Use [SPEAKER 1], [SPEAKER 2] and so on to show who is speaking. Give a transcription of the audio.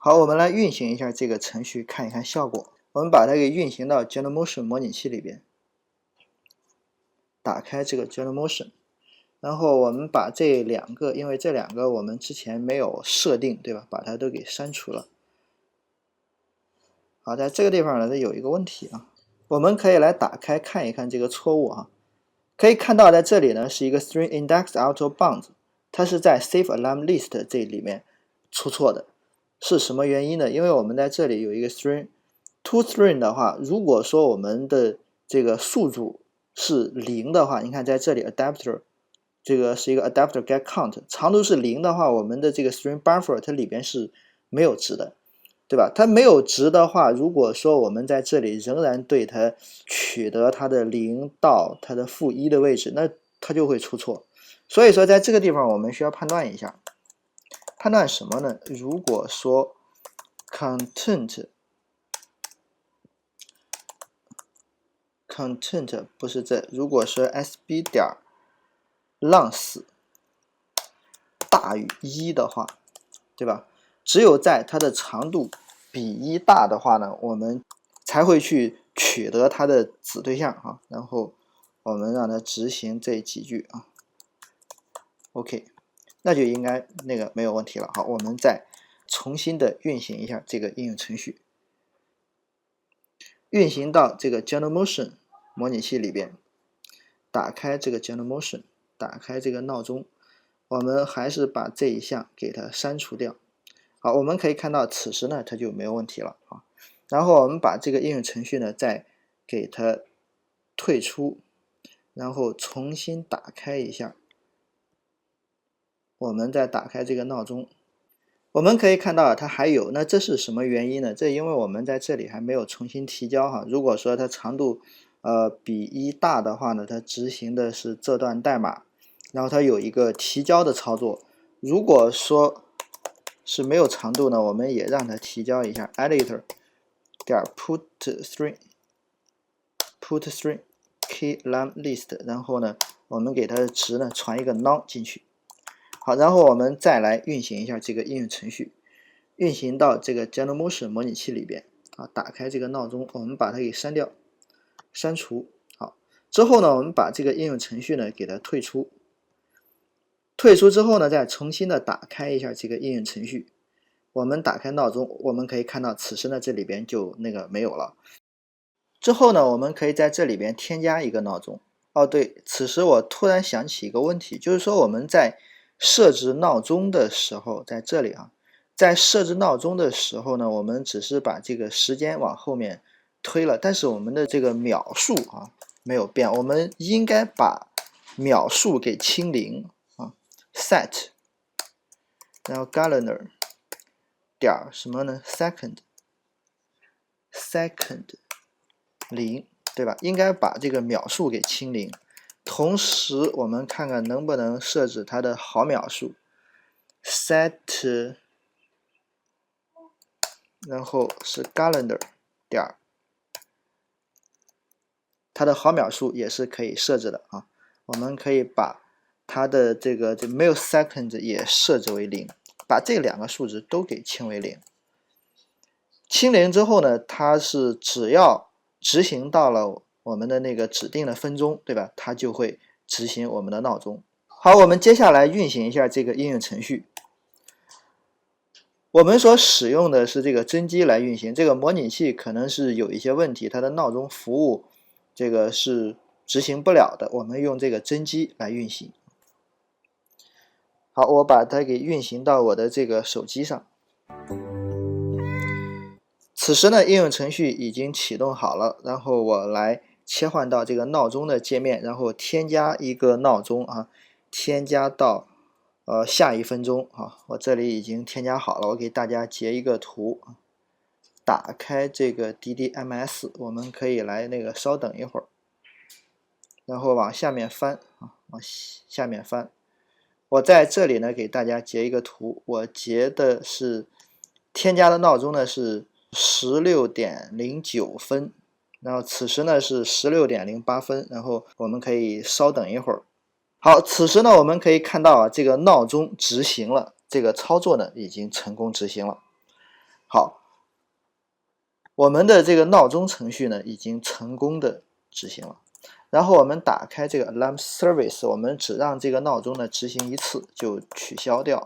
[SPEAKER 1] 好，我们来运行一下这个程序，看一看效果。我们把它给运行到 Geomotion 模拟器里边，打开这个 Geomotion， 然后我们把这两个，因为这两个我们之前没有设定，对吧？把它都给删除了。好，在这个地方呢，它有一个问题啊，我们可以来打开看一看这个错误啊。可以看到在这里呢是一个 string index auto bounds， 它是在 save alarm list 这里面出错的。是什么原因呢？因为我们在这里有一个 string toString 的话，如果说我们的这个宿主是0的话，你看在这里 adapter 这个是一个 adapter get count， 长度是0的话，我们的这个 string buffer 它里边是没有值的，对吧？它没有值的话，如果说我们在这里仍然对它取得它的0到它的-1的位置，那它就会出错。所以说在这个地方我们需要判断一下，判断什么呢？如果说 content 不是这，如果说 sb 点/死大于1的话，对吧？只有在它的长度比1大的话呢，我们才会去取得它的子对象啊。然后我们让它执行这几句啊 ，OK， 那就应该没有问题了。好，我们再重新的运行一下这个应用程序，运行到这个 Geomotion 模拟器里边，打开这个 Geomotion， 打开这个闹钟，我们还是把这一项给它删除掉。好，我们可以看到此时呢它就没有问题了啊。然后我们把这个应用程序呢再给它退出，然后重新打开一下，我们再打开这个闹钟，我们可以看到它还有，那这是什么原因呢？这因为我们在这里还没有重新提交哈。如果说它长度比1大的话呢，它执行的是这段代码，然后它有一个提交的操作。如果说是没有长度呢，我们也让它提交一下 editor 点 put string key alarm list， 然后呢我们给它的值呢传一个 none 进去。好，然后我们再来运行一下这个应用程序，运行到这个 Geomotion 模拟器里边啊，打开这个闹钟，我们把它给删掉，删除。好，之后呢我们把这个应用程序呢给它退出，退出之后呢再重新的打开一下这个应用程序，我们打开闹钟，我们可以看到此时呢这里边就没有了。之后呢我们可以在这里边添加一个闹钟。哦对，此时我突然想起一个问题，就是说我们在设置闹钟的时候，在这里啊，在设置闹钟的时候呢，我们只是把这个时间往后面推了，但是我们的这个秒数啊没有变，我们应该把秒数给清零啊 ，set， 然后 calendar 点什么呢 second 0，对吧？应该把这个秒数给清零。同时我们看看能不能设置它的毫秒数 set， 然后是 calendar 点它的毫秒数也是可以设置的啊。我们可以把它的这个millisecond 也设置为0，把这两个数值都给清为0。清零之后呢，它是只要执行到了我们的那个指定的分钟，对吧？它就会执行我们的闹钟。好，我们接下来运行一下这个应用程序。我们所使用的是这个真机来运行，这个模拟器可能是有一些问题，它的闹钟服务这个是执行不了的，我们用这个真机来运行。好，我把它给运行到我的这个手机上。此时呢，应用程序已经启动好了，然后我来切换到这个闹钟的界面，然后添加一个闹钟啊，添加到下1分钟啊，我这里已经添加好了，我给大家截一个图，打开这个 DDMS， 我们可以来稍等一会儿，然后往下面翻啊，往下面翻。我在这里呢给大家截一个图，我截的是添加的闹钟呢是16:09分，然后此时呢是16:08分，然后我们可以稍等一会儿。好，此时呢我们可以看到啊，这个闹钟执行了，这个操作呢已经成功执行了。好，我们的这个闹钟程序呢已经成功的执行了。然后我们打开这个 Alarm Service， 我们只让这个闹钟呢执行一次就取消掉。